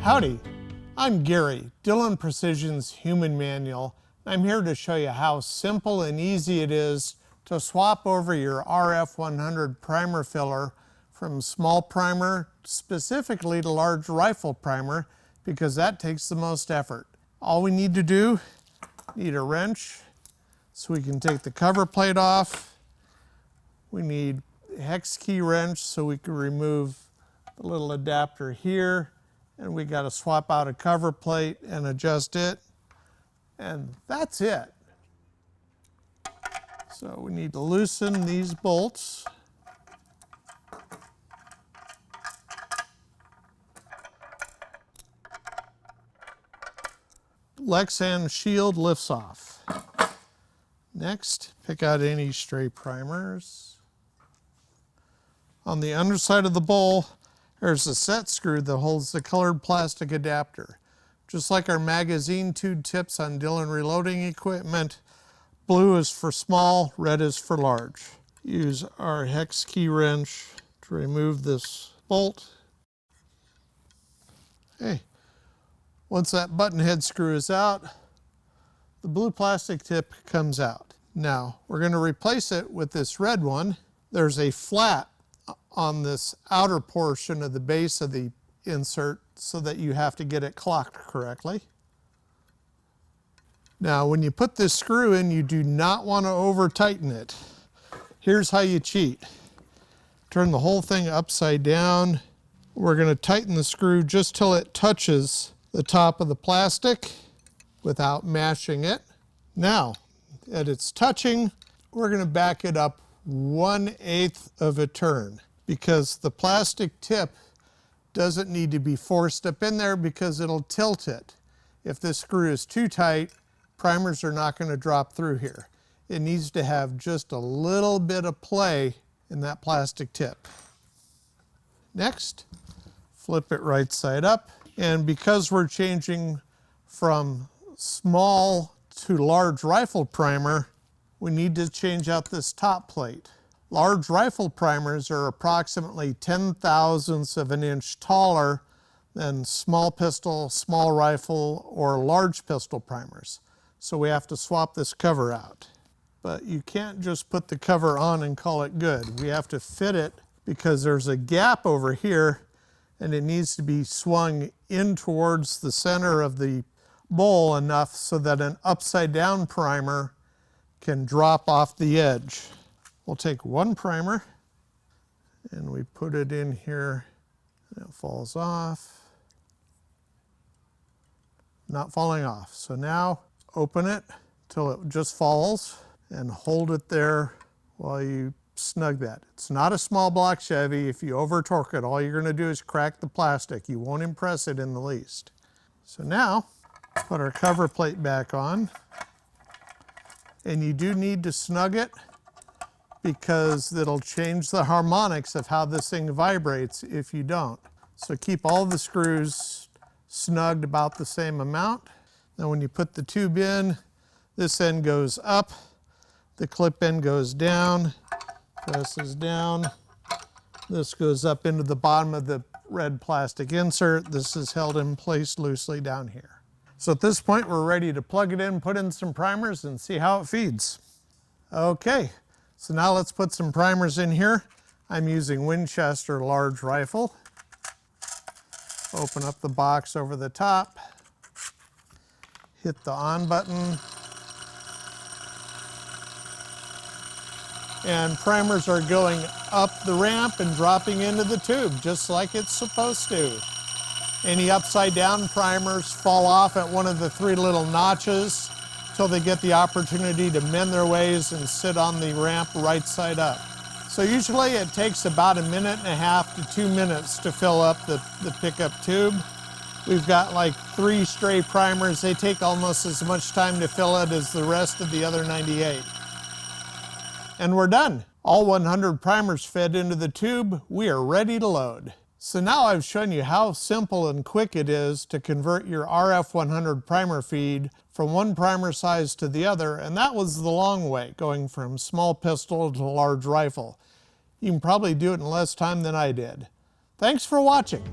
Howdy, I'm Gary, Dillon Precision's Human Manual. I'm here to show you how simple and easy it is to swap over your RF100 primer filler from small primer specifically to large rifle primer, because that takes the most effort. All we need to do, need a wrench so we can take the cover plate off. We need a hex key wrench so we can remove the little adapter here, and we got to swap out a cover plate and adjust it, and that's it. So we need to loosen these bolts. Lexan shield lifts off. Next, pick out any stray primers. On the underside of the bowl, there's a set screw that holds the colored plastic adapter. Just like our magazine tube tips on Dillon reloading equipment, blue is for small, red is for large. Use our hex key wrench to remove this bolt. Okay. Once that button head screw is out, the blue plastic tip comes out. Now, we're going to replace it with this red one. There's a flat on this outer portion of the base of the insert so that you have to get it clocked correctly. Now, when you put this screw in, you do not want to over tighten it. Here's how you cheat. Turn the whole thing upside down. We're going to tighten the screw just till it touches the top of the plastic without mashing it. Now, at its touching, we're going to back it up 1/8 of a turn, because the plastic tip doesn't need to be forced up in there because it'll tilt it. If this screw is too tight, primers are not going to drop through here. It needs to have just a little bit of play in that plastic tip. Next, flip it right side up. And because we're changing from small to large rifle primer, we need to change out this top plate. Large rifle primers are approximately 10/1000ths of an inch taller than small pistol, small rifle, or large pistol primers. So we have to swap this cover out. But you can't just put the cover on and call it good. We have to fit it because there's a gap over here and it needs to be swung in towards the center of the bowl enough so that an upside down primer can drop off the edge. We'll take one primer and we put it in here, and it falls off. Not falling off. So now open it till it just falls and hold it there while you snug that. It's not a small block Chevy. If you over torque it, all you're going to do is crack the plastic. You won't impress it in the least. So now, put our cover plate back on. And you do need to snug it because it'll change the harmonics of how this thing vibrates if you don't. So keep all the screws snugged about the same amount. Now when you put the tube in, this end goes up, the clip end goes down, presses down. This goes up into the bottom of the red plastic insert. This is held in place loosely down here. So at this point, we're ready to plug it in, put in some primers, and see how it feeds. Okay, so now let's put some primers in here. I'm using Winchester large rifle. Open up the box over the top, hit the on button, and primers are going up the ramp and dropping into the tube just like it's supposed to. Any upside down primers fall off at one of the 3 little notches till they get the opportunity to mend their ways and sit on the ramp right side up. So usually it takes about 1.5 to 2 minutes to fill up the pickup tube. We've got like 3 stray primers. They take almost as much time to fill it as the rest of the other 98. And we're done. All 100 primers fed into the tube. We are ready to load. So now I've shown you how simple and quick it is to convert your RF100 primer feed from one primer size to the other, and that was the long way, going from small pistol to large rifle. You can probably do it in less time than I did. Thanks for watching.